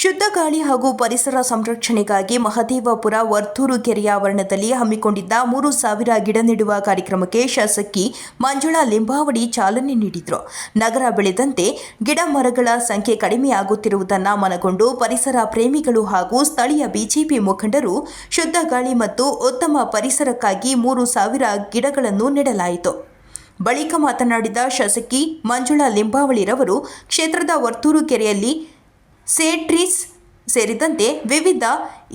ಶುದ್ಧ ಗಾಳಿ ಹಾಗೂ ಪರಿಸರ ಸಂರಕ್ಷಣೆಗಾಗಿ ಮಹದೇವಪುರ ವರ್ತೂರು ಕೆರೆಯ ಆವರಣದಲ್ಲಿ ಹಮ್ಮಿಕೊಂಡಿದ್ದ 3,000 ಗಿಡ ನೆಡುವ ಕಾರ್ಯಕ್ರಮಕ್ಕೆ ಶಾಸಕಿ ಮಂಜುಳಾ ಲಿಂಬಾವಳಿ ಚಾಲನೆ ನೀಡಿದರು. ನಗರ ಬೆಳೆದಂತೆ ಗಿಡ ಮರಗಳ ಸಂಖ್ಯೆ ಕಡಿಮೆಯಾಗುತ್ತಿರುವುದನ್ನು ಮನಗೊಂಡು ಪರಿಸರ ಪ್ರೇಮಿಗಳು ಹಾಗೂ ಸ್ಥಳೀಯ ಬಿಜೆಪಿ ಮುಖಂಡರು ಶುದ್ಧ ಗಾಳಿ ಮತ್ತು ಉತ್ತಮ ಪರಿಸರಕ್ಕಾಗಿ 3,000 ಗಿಡಗಳನ್ನು ನೆಡಲಾಯಿತು. ಬಳಿಕ ಮಾತನಾಡಿದ ಶಾಸಕಿ ಮಂಜುಳಾ ಲಿಂಬಾವಳಿರವರು ಕ್ಷೇತ್ರದ ವರ್ತೂರು ಕೆರೆಯಲ್ಲಿ ಸೇಟ್ರೀಸ್ ಸೇರಿದಂತೆ ವಿವಿಧ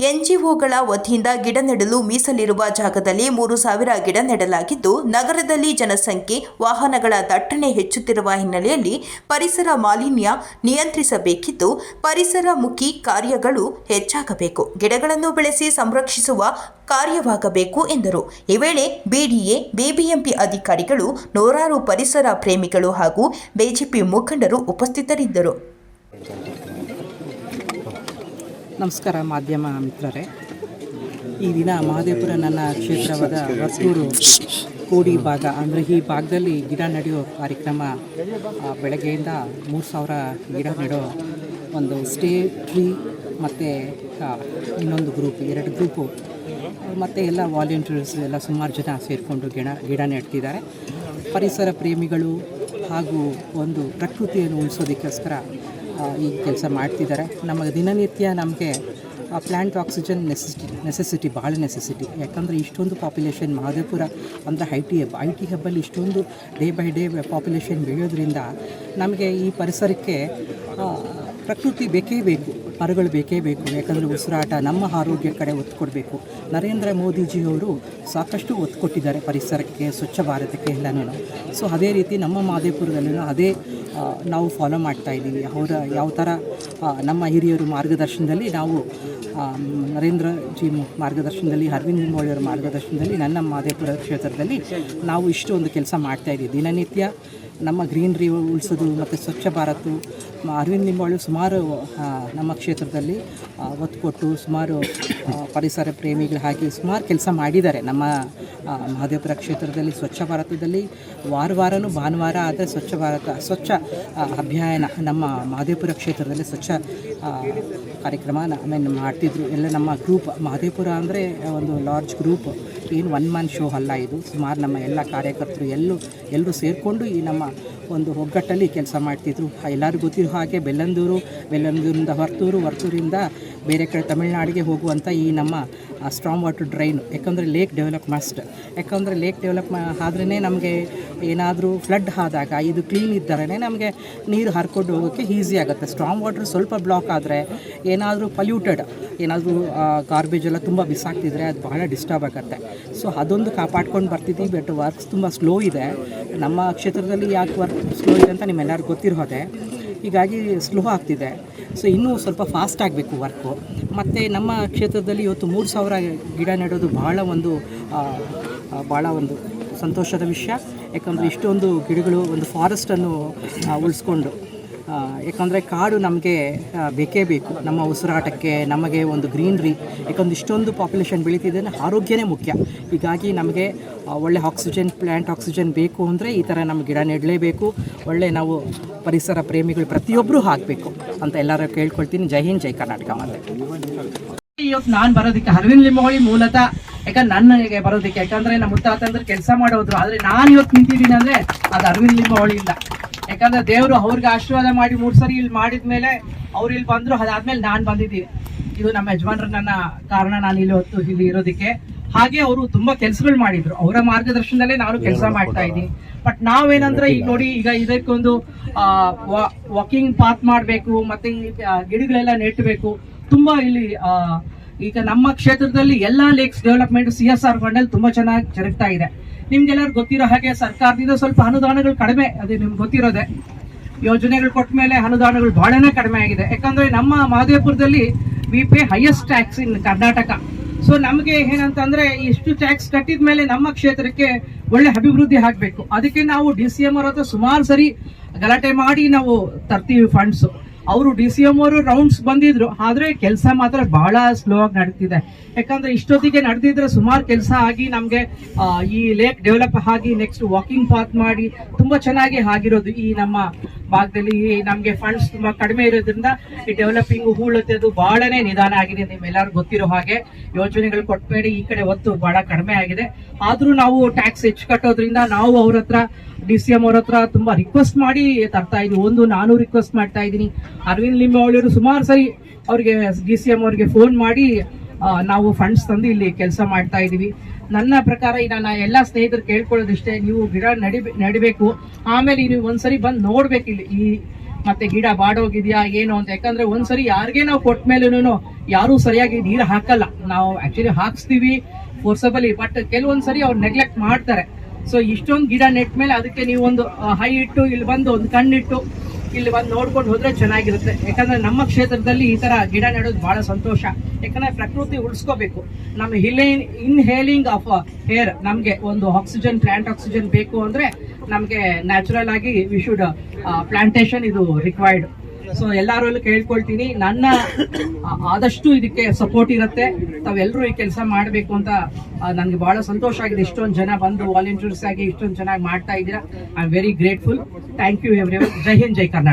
ಎನ್ಜಿಒಗಳ ವತಿಯಿಂದ ಗಿಡ ನೆಡಲು ಮೀಸಲಿರುವ ಜಾಗದಲ್ಲಿ 3,000 ಗಿಡ ನೆಡಲಾಗಿದ್ದು, ನಗರದಲ್ಲಿ ಜನಸಂಖ್ಯೆ, ವಾಹನಗಳ ದಟ್ಟಣೆ ಹೆಚ್ಚುತ್ತಿರುವ ಹಿನ್ನೆಲೆಯಲ್ಲಿ ಪರಿಸರ ಮಾಲಿನ್ಯ ನಿಯಂತ್ರಿಸಬೇಕಿದ್ದು, ಪರಿಸರಮುಖಿ ಕಾರ್ಯಗಳು ಹೆಚ್ಚಾಗಬೇಕು, ಗಿಡಗಳನ್ನು ಬೆಳೆಸಿ ಸಂರಕ್ಷಿಸುವ ಕಾರ್ಯವಾಗಬೇಕು ಎಂದರು. ಈ ವೇಳೆ ಬಿಡಿಎ, ಬಿಬಿಎಂಪಿ ಅಧಿಕಾರಿಗಳು, ನೂರಾರು ಪರಿಸರ ಪ್ರೇಮಿಗಳು ಹಾಗೂ ಬಿಜೆಪಿ ಮುಖಂಡರು ಉಪಸ್ಥಿತರಿದ್ದರು. ನಮಸ್ಕಾರ ಮಾಧ್ಯಮ ಮಿತ್ರರೇ. ಈ ದಿನ ಮಹದೇವಪುರ ನನ್ನ ಕ್ಷೇತ್ರವಾದ ವರ್ತೂರು ಕೋಡಿ ಭಾಗ ಅಂದರೆ ಈ ಭಾಗದಲ್ಲಿ ಗಿಡ ನೆಡೆಯೋ ಕಾರ್ಯಕ್ರಮ ಬೆಳಗ್ಗೆಯಿಂದ 3,000 ಗಿಡ ನೆಡೋ ಒಂದು ಸ್ಟೇ ಟ್ರೀ ಮತ್ತು ಇನ್ನೊಂದು ಗ್ರೂಪ್ 2 ಗ್ರೂಪು ಮತ್ತು ಎಲ್ಲ ವಾಲಂಟಿಯರ್ಸ್ ಎಲ್ಲ ಸುಮಾರು ಜನ ಸೇರಿಕೊಂಡು ಗಿಡ ನೆಡ್ತಿದ್ದಾರೆ. ಪರಿಸರ ಪ್ರೇಮಿಗಳು ಹಾಗೂ ಒಂದು ಪ್ರಕೃತಿಯನ್ನು ಉಳಿಸೋದಕ್ಕೋಸ್ಕರ ಈ ಕೆಲಸ ಮಾಡ್ತಿದ್ದಾರೆ. ನಮಗೆ ದಿನನಿತ್ಯ ನಮಗೆ ಪ್ಲ್ಯಾಂಟ್ ಆಕ್ಸಿಜನ್ ನೆಸೆಸಿಟಿ ಭಾಳ ನೆಸೆಸಿಟಿ. ಯಾಕಂದರೆ ಇಷ್ಟೊಂದು ಪಾಪ್ಯುಲೇಷನ್ ಮಹದೇವಪುರ ಅಂದರೆ ಐ ಟಿ ಹಬ್ಬಲ್ಲಿ ಇಷ್ಟೊಂದು ಡೇ ಬೈ ಡೇ ಪಾಪ್ಯುಲೇಷನ್ ಬೆಳೆಯೋದ್ರಿಂದ ನಮಗೆ ಈ ಪರಿಸರಕ್ಕೆ ಪ್ರಕೃತಿ ಬೇಕೇ ಬೇಕು, ಮರಗಳು ಬೇಕೇ ಬೇಕು. ಯಾಕಂದರೆ ಉಸಿರಾಟ, ನಮ್ಮ ಆರೋಗ್ಯ ಕಡೆ ಒತ್ತು ಕೊಡಬೇಕು. ನರೇಂದ್ರ ಮೋದಿಜಿಯವರು ಸಾಕಷ್ಟು ಒತ್ತು ಕೊಟ್ಟಿದ್ದಾರೆ ಪರಿಸರಕ್ಕೆ, ಸ್ವಚ್ಛ ಭಾರತಕ್ಕೆ ಎಲ್ಲನೂ. ಸೊ ಅದೇ ರೀತಿ ನಮ್ಮ ಮಹದೇವಪುರದಲ್ಲೂ ಅದೇ ನಾವು ಫಾಲೋ ಮಾಡ್ತಾಯಿದ್ದೀವಿ. ಅವರ ಯಾವ ಥರ ನಮ್ಮ ಹಿರಿಯರು ಮಾರ್ಗದರ್ಶನದಲ್ಲಿ ನಾವು ನರೇಂದ್ರ ಜಿ ಮಾರ್ಗದರ್ಶನದಲ್ಲಿ, ಅರವಿಂದ್ ಲಿಂಬಾವಳಿಯವರ ಮಾರ್ಗದರ್ಶನದಲ್ಲಿ ನನ್ನ ಮಹದೇವಪುರ ಕ್ಷೇತ್ರದಲ್ಲಿ ನಾವು ಇಷ್ಟೊಂದು ಕೆಲಸ ಮಾಡ್ತಾಯಿದ್ದೀವಿ. ದಿನನಿತ್ಯ ನಮ್ಮ ಗ್ರೀನ್ರಿ ಉಳಿಸೋದು ಮತ್ತು ಸ್ವಚ್ಛ ಭಾರತ ಅರವಿಂದ್ ಲಿಂಬಾವಳಿ ಸುಮಾರು ನಮ್ಮ ಕ್ಷೇತ್ರದಲ್ಲಿ ಒತ್ತು ಕೊಟ್ಟು ಸುಮಾರು ಪರಿಸರ ಪ್ರೇಮಿಗಳು ಹಾಕಿ ಸುಮಾರು ಕೆಲಸ ಮಾಡಿದ್ದಾರೆ. ನಮ್ಮ ಮಹದೇವಪುರ ಕ್ಷೇತ್ರದಲ್ಲಿ ಸ್ವಚ್ಛ ಭಾರತದಲ್ಲಿ ವಾರನೂ ಭಾನುವಾರ ಆದರೆ ಸ್ವಚ್ಛ ಅಭಿಯಾನ ನಮ್ಮ ಮಹದೇವಪುರ ಕ್ಷೇತ್ರದಲ್ಲಿ ಸ್ವಚ್ಛ ಕಾರ್ಯಕ್ರಮ ಮಾಡ್ತಿದ್ರು. ಎಲ್ಲ ನಮ್ಮ ಗ್ರೂಪ್ ಮಹದೇವಪುರ ಅಂದರೆ ಒಂದು ಲಾರ್ಜ್ ಗ್ರೂಪ್, ಏನು 1 man ಶೋ ಅಲ್ಲ ಇದು. ಸುಮಾರು ನಮ್ಮ ಎಲ್ಲ ಕಾರ್ಯಕರ್ತರು ಎಲ್ಲರೂ ಸೇರಿಕೊಂಡು ಈ ನಮ್ಮ ಒಂದು ಒಗ್ಗಟ್ಟಲ್ಲಿ ಕೆಲಸ ಮಾಡ್ತಿದ್ರು. ಎಲ್ಲರಿಗೂ ಗೊತ್ತಿರೋ ಹಾಗೆ ಬೆಲ್ಲಂದೂರಿಂದ ವರ್ತೂರಿಂದ ಬೇರೆ ಕಡೆ ತಮಿಳುನಾಡಿಗೆ ಹೋಗುವಂಥ ಈ ನಮ್ಮ ಸ್ಟ್ರಾಂಗ್ ವಾಟರ್ ಡ್ರೈನ್, ಯಾಕಂದರೆ ಲೇಕ್ ಡೆವಲಪ್ ಮಸ್ಟ್. ಯಾಕಂದರೆ ಲೇಕ್ ಡೆವಲಪ್ ಆದ್ರೇ ನಮಗೆ ಏನಾದರೂ ಫ್ಲಡ್ ಆದಾಗ ಇದು ಕ್ಲೀನ್ ಇದ್ದರೆ ನಮಗೆ ನೀರು ಹರ್ಕೊಂಡು ಹೋಗೋಕ್ಕೆ ಈಸಿ ಆಗುತ್ತೆ. ಸ್ಟ್ರಾಂಗ್ ವಾಟರ್ ಸ್ವಲ್ಪ ಬ್ಲಾಕ್ ಆದರೆ ಏನಾದರೂ ಪಲ್ಯೂಟೆಡ್, ಏನಾದರೂ ಗಾರ್ಬೇಜ್ ಎಲ್ಲ ತುಂಬ ಬಿಸಾಕ್ತಿದ್ರೆ ಅದು ಬಹಳ ಡಿಸ್ಟರ್ಬ್ ಆಗುತ್ತೆ. ಸೊ ಅದೊಂದು ಕಾಪಾಡ್ಕೊಂಡು ಬರ್ತಿದ್ದೀವಿ. ಬಟ್ ವರ್ಕ್ಸ್ ತುಂಬ ಸ್ಲೋ ಇದೆ ನಮ್ಮ ಕ್ಷೇತ್ರದಲ್ಲಿ. ಯಾಕೆ ವರ್ಕ್ ಸ್ಲೋ ಇದೆ ಅಂತ ನಿಮ್ಮೆಲ್ಲರಿಗೂ ಗೊತ್ತಿರೋದೆ, ಹೀಗಾಗಿ ಸ್ಲೋ ಆಗ್ತಿದೆ. ಸೊ ಇನ್ನೂ ಸ್ವಲ್ಪ ಫಾಸ್ಟ್ ಆಗಬೇಕು ವರ್ಕು. ಮತ್ತು ನಮ್ಮ ಕ್ಷೇತ್ರದಲ್ಲಿ ಇವತ್ತು 3,000 ಗಿಡ ನೆಡೋದು ಭಾಳ ಒಂದು ಸಂತೋಷದ ವಿಷಯ. ಯಾಕಂದರೆ ಇಷ್ಟೊಂದು ಗಿಡಗಳು ಒಂದು ಫಾರೆಸ್ಟನ್ನು ಉಳಿಸ್ಕೊಂಡು, ಯಾಕಂದರೆ ಕಾಡು ನಮಗೆ ಬೇಕೇ ಬೇಕು ನಮ್ಮ ಉಸಿರಾಟಕ್ಕೆ, ನಮಗೆ ಒಂದು ಗ್ರೀನ್ರಿ. ಯಾಕಂದ್ರೆ ಇಷ್ಟೊಂದು ಪಾಪ್ಯುಲೇಷನ್ ಬೆಳೀತಿದೆ, ಆರೋಗ್ಯನೇ ಮುಖ್ಯ. ಹೀಗಾಗಿ ನಮಗೆ ಒಳ್ಳೆ ಆಕ್ಸಿಜನ್, ಪ್ಲ್ಯಾಂಟ್ ಆಕ್ಸಿಜನ್ ಬೇಕು ಅಂದರೆ ಈ ಥರ ನಮ್ಮ ಗಿಡ ನೆಡಲೇಬೇಕು. ಒಳ್ಳೆ ನಾವು ಪರಿಸರ ಪ್ರೇಮಿಗಳು ಪ್ರತಿಯೊಬ್ಬರೂ ಆಗಬೇಕು ಅಂತ ಎಲ್ಲರೂ ಕೇಳ್ಕೊಳ್ತೀನಿ. ಜೈ ಹಿಂದ್, ಜೈ ಕರ್ನಾಟಕ. ಮತ್ತೆ ಇವತ್ತು ನಾನು ಬರೋದಕ್ಕೆ ಅರವಿಂದ್ ಲಿಂಬಾವಳಿ ಮೂಲತಃ, ಯಾಕಂದ್ರೆ ನನಗೆ ಬರೋದಕ್ಕೆ, ಯಾಕಂದರೆ ನಮ್ಮ ಮುತ್ತಾತಂದ್ರೆ ಕೆಲಸ ಮಾಡೋದ್ರು. ಆದರೆ ನಾನು ಇವತ್ತು ನಿಂತಿದ್ದೀನಿ ಅಂದರೆ ಅದು ಅರವಿಂದ್ ಲಿಂಬಾವಳಿಯಿಂದ. ಯಾಕಂದರೆ ದೇವರು ಅವ್ರಿಗೆ ಆಶೀರ್ವಾದ ಮಾಡಿ 3 ಸರಿ ಇಲ್ಲಿ ಮಾಡಿದ ಮೇಲೆ ಅವ್ರು ಇಲ್ಲಿ ಬಂದರು. ಅದಾದ್ಮೇಲೆ ನಾನು ಬಂದಿದ್ದೀನಿ. ಇದು ನಮ್ಮ ಯಜಮಾನ್ರ ನನ್ನ ಕಾರಣ ನಾನು ಇಲ್ಲಿ ಇರೋದಕ್ಕೆ. ಹಾಗೆ ಅವರು ತುಂಬ ಕೆಲಸಗಳು ಮಾಡಿದ್ರು. ಅವರ ಮಾರ್ಗದರ್ಶನದಲ್ಲೇ ನಾನು ಕೆಲಸ ಮಾಡ್ತಾ ಇದ್ದೀನಿ. ಬಟ್ ನಾವೇನಂದ್ರೆ ಈಗ ನೋಡಿ, ಈಗ ಇದಕ್ಕೊಂದು ವಾಕಿಂಗ್ ಪಾತ್ ಮಾಡಬೇಕು, ಮತ್ತೆ ಈ ಗಿಡಗಳೆಲ್ಲ ನೆಟ್ಟಬೇಕು. ತುಂಬ ಇಲ್ಲಿ ಈಗ ನಮ್ಮ ಕ್ಷೇತ್ರದಲ್ಲಿ ಎಲ್ಲ ಲೇಕ್ಸ್ ಡೆವಲಪ್ಮೆಂಟ್ CSR ಫಂಡಲ್ಲಿ ತುಂಬ ಚೆನ್ನಾಗಿ ಜರುಗ್ತಾ ಇದೆ. ನಿಮ್ಗೆಲ್ಲರೂ ಗೊತ್ತಿರೋ ಹಾಗೆ ಸರ್ಕಾರದಿಂದ ಸ್ವಲ್ಪ ಅನುದಾನಗಳು ಕಡಿಮೆ, ಅದೇ ನಿಮ್ಗೆ ಗೊತ್ತಿರೋದೆ. ಯೋಜನೆಗಳು ಕೊಟ್ಟ ಮೇಲೆ ಅನುದಾನಗಳು ಬಹಳನೇ ಕಡಿಮೆ ಆಗಿದೆ. ಯಾಕಂದ್ರೆ ನಮ್ಮ ಮಹದೇವಪುರದಲ್ಲಿ we pay highest tax in Karnataka. So ನಮಗೆ ಏನಂತಂದ್ರೆ ಇಷ್ಟು ಟ್ಯಾಕ್ಸ್ ಕಟ್ಟಿದ ಮೇಲೆ ನಮ್ಮ ಕ್ಷೇತ್ರಕ್ಕೆ ಒಳ್ಳೆ ಅಭಿವೃದ್ಧಿ ಆಗಬೇಕು. ಅದಕ್ಕೆ ನಾವು DCM ಅವ್ರ ಹತ್ರ ಸುಮಾರು ಸರಿ ಗಲಾಟೆ ಮಾಡಿ ನಾವು ತರ್ತೀವಿ ಫಂಡ್ಸ್. ಅವರು DCM ಅವರು ರೌಂಡ್ಸ್ ಬಂದಿದ್ರು, ಆದ್ರೆ ಕೆಲಸ ಮಾತ್ರ ಬಹಳ ಸ್ಲೋ ಆಗಿ ನಡೀತಿದೆ. ಯಾಕಂದ್ರೆ ಇಷ್ಟೊತ್ತಿಗೆ ನಡೆದಿದ್ರೆ ಸುಮಾರು ಕೆಲಸ ಆಗಿ ನಮ್ಗೆ ಈ ಲೇಕ್ ಡೆವಲಪ್ ಆಗಿ ನೆಕ್ಸ್ಟ್ ವಾಕಿಂಗ್ ಪಾತ್ ಮಾಡಿ ತುಂಬಾ ಚೆನ್ನಾಗಿ ಆಗಿರೋದು. ಈ ನಮ್ಮ ಭಾಗದಲ್ಲಿ ನಮಗೆ ಫಂಡ್ಸ್ ತುಂಬಾ ಕಡಿಮೆ ಇರೋದ್ರಿಂದ ಈ ಡೆವಲಪಿಂಗ್ ಹೂಳತ್ತದು ಬಹಳನೇ ನಿಧಾನ ಆಗಿದೆ. ನಿಮ್ಮೆಲ್ಲರಿಗೂ ಗೊತ್ತಿರೋ ಹಾಗೆ ಯೋಜನೆಗಳು ಕೊಟ್ಬೇಡಿ ಈ ಕಡೆ ಒತ್ತು ಬಹಳ ಕಡಿಮೆ ಆಗಿದೆ. ಆದ್ರೂ ನಾವು ಟ್ಯಾಕ್ಸ್ ಹೆಚ್ಚು ಕಟ್ಟೋದ್ರಿಂದ ನಾವು ಅವ್ರ ಹತ್ರ DCM ಅವ್ರ ಹತ್ರ ತುಂಬಾ ರಿಕ್ವೆಸ್ಟ್ ಮಾಡಿ ತರ್ತಾ ಇದೀವಿ. ನಾನು ರಿಕ್ವೆಸ್ಟ್ ಮಾಡ್ತಾ ಇದ್ದೀನಿ. ಅರವಿಂದ್ ಲಿಂಬಾವಳಿಯವರು ಸುಮಾರು ಸರಿ ಅವ್ರಿಗೆ DCM ಅವ್ರಿಗೆ ಫೋನ್ ಮಾಡಿ ನಾವು ಫಂಡ್ಸ್ ತಂದು ಇಲ್ಲಿ ಕೆಲಸ ಮಾಡ್ತಾ ಇದೀವಿ. ನನ್ನ ಪ್ರಕಾರ ನನ್ನ ಎಲ್ಲಾ ಸ್ನೇಹಿತರು ಕೇಳ್ಕೊಳ್ಳೋದಿಷ್ಟೇ, ನೀವು ಗಿಡ ನಡಿಬೇಕು, ಆಮೇಲೆ ನೀವು ಒಂದ್ಸರಿ ಬಂದು ನೋಡ್ಬೇಕು ಇಲ್ಲಿ ಮತ್ತೆ ಗಿಡ ಬಾಡೋಗಿದ್ಯಾ ಏನು ಅಂತ. ಯಾಕಂದ್ರೆ ಒಂದ್ಸರಿ ಯಾರಿಗೆ ನಾವು ಕೊಟ್ಟ ಮೇಲೂ ಯಾರು ಸರಿಯಾಗಿ ನೀರು ಹಾಕಲ್ಲ. ನಾವು ಆಕ್ಚುಲಿ ಹಾಕ್ಸ್ತೀವಿ ಫೋರ್ಸಬಲಿ, ಬಟ್ ಕೆಲವೊಂದ್ಸರಿ ಅವ್ರು ನೆಗ್ಲೆಕ್ಟ್ ಮಾಡ್ತಾರೆ. ಸೊ ಇಷ್ಟೊಂದು ಗಿಡ ನೆಟ್ ಮೇಲೆ ಅದಕ್ಕೆ ನೀವು ಒಂದು ಹೈ ಇಟ್ಟು ಇಲ್ಲಿ ಬಂದು ಒಂದು ಕಣ್ಣಿಟ್ಟು ಇಲ್ಲಿ ಬಂದು ನೋಡ್ಕೊಂಡು ಹೋದ್ರೆ ಚೆನ್ನಾಗಿರುತ್ತೆ. ಯಾಕಂದ್ರೆ ನಮ್ಮ ಕ್ಷೇತ್ರದಲ್ಲಿ ಈ ತರ ಗಿಡ ನೆಡೋದು ಬಹಳ ಸಂತೋಷ. ಯಾಕಂದ್ರೆ ಪ್ರಕೃತಿ ಉಳಿಸ್ಕೋಬೇಕು. ನಮ್ಮ ಇನ್ಹೇಲಿಂಗ್ ಆಫ್ ಏರ್, ನಮ್ಗೆ ಒಂದು ಆಕ್ಸಿಜನ್, ಪ್ಲಾಂಟ್ ಆಕ್ಸಿಜನ್ ಬೇಕು ಅಂದ್ರೆ ನಮ್ಗೆ ನ್ಯಾಚುರಲ್ ಆಗಿ ವಿ ಶುಡ್ ಪ್ಲಾಂಟೇಶನ್ ಇದು ರಿಕ್ವೈರ್ಡ್. ಸೊ ಎಲ್ಲರಲ್ಲೂ ಕೇಳ್ಕೊಳ್ತೀನಿ, ನನ್ನ ಆದಷ್ಟು ಇದಕ್ಕೆ ಸಪೋರ್ಟ್ ಇರುತ್ತೆ. ತಾವೆಲ್ಲರೂ ಈ ಕೆಲಸ ಮಾಡಬೇಕು ಅಂತ ನನ್ಗೆ ಬಹಳ ಸಂತೋಷ ಆಗಿದೆ. ಇಷ್ಟೊಂದು ಜನ ಬಂದು ವಾಲಂಟಿಯರ್ಸ್ ಆಗಿ ಇಷ್ಟೊಂದು ಚೆನ್ನಾಗಿ ಮಾಡ್ತಾ ಇದ್ದೀರಾ. I am very grateful. Thank you everyone. ಜೈ ಹಿಂದ್, ಜೈ ಕರ್ನಾಟಕ.